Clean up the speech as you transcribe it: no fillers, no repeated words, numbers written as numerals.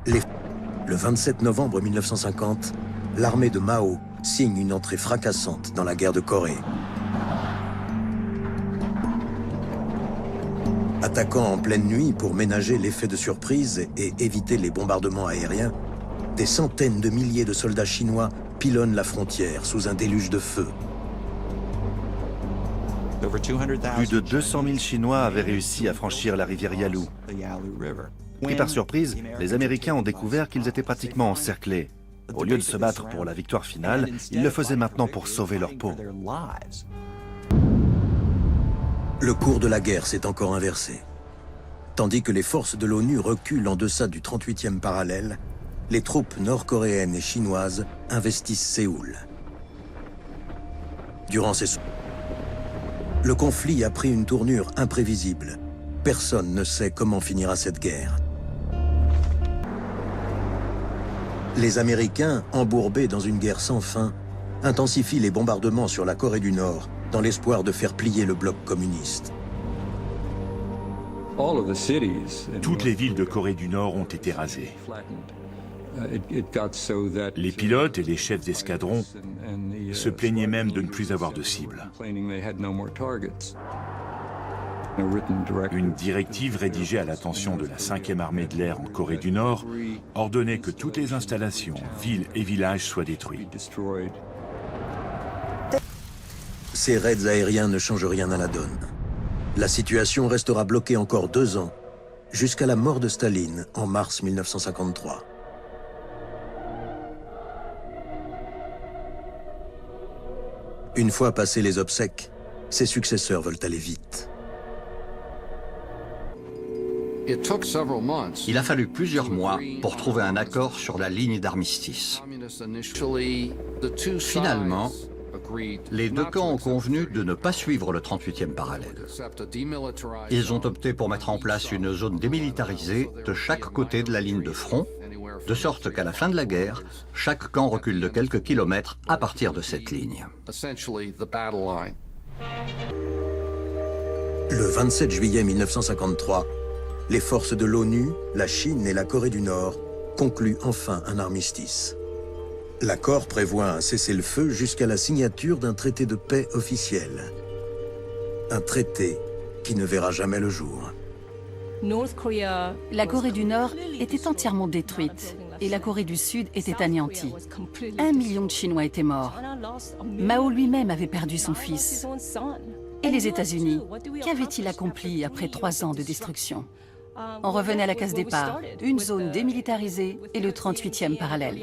Le 27 novembre 1950, l'armée de Mao signe une entrée fracassante dans la guerre de Corée. Attaquant en pleine nuit pour ménager l'effet de surprise et éviter les bombardements aériens, des centaines de milliers de soldats chinois pilonnent la frontière sous un déluge de feu. Plus de 200 000 Chinois avaient réussi à franchir la rivière Yalu. Pris par surprise, les Américains ont découvert qu'ils étaient pratiquement encerclés. Au lieu de se battre pour la victoire finale, ils le faisaient maintenant pour sauver leur peau. Le cours de la guerre s'est encore inversé. Tandis que les forces de l'ONU reculent en deçà du 38e parallèle, les troupes nord-coréennes et chinoises investissent Séoul. Durant ces... Le conflit a pris une tournure imprévisible. Personne ne sait comment finira cette guerre. Les Américains, embourbés dans une guerre sans fin, intensifient les bombardements sur la Corée du Nord dans l'espoir de faire plier le bloc communiste. Toutes les villes de Corée du Nord ont été rasées. Les pilotes et les chefs d'escadron se plaignaient même de ne plus avoir de cible. Une directive rédigée à l'attention de la 5e armée de l'air en Corée du Nord ordonnait que toutes les installations, villes et villages soient détruits. Ces raids aériens ne changent rien à la donne. La situation restera bloquée encore 2 ans, jusqu'à la mort de Staline en mars 1953. Une fois passés les obsèques, ses successeurs veulent aller vite. Il a fallu plusieurs mois pour trouver un accord sur la ligne d'armistice. Finalement, les deux camps ont convenu de ne pas suivre le 38e parallèle. Ils ont opté pour mettre en place une zone démilitarisée de chaque côté de la ligne de front, de sorte qu'à la fin de la guerre, chaque camp recule de quelques kilomètres à partir de cette ligne. Le 27 juillet 1953, les forces de l'ONU, la Chine et la Corée du Nord concluent enfin un armistice. L'accord prévoit un cessez-le-feu jusqu'à la signature d'un traité de paix officiel. Un traité qui ne verra jamais le jour. La Corée du Nord était entièrement détruite et la Corée du Sud était anéantie. 1 million de Chinois étaient morts. Mao lui-même avait perdu son fils. Et les États-Unis, qu'avaient-ils accompli après 3 ans de destruction? On revenait à la case départ, une zone démilitarisée et le 38e parallèle.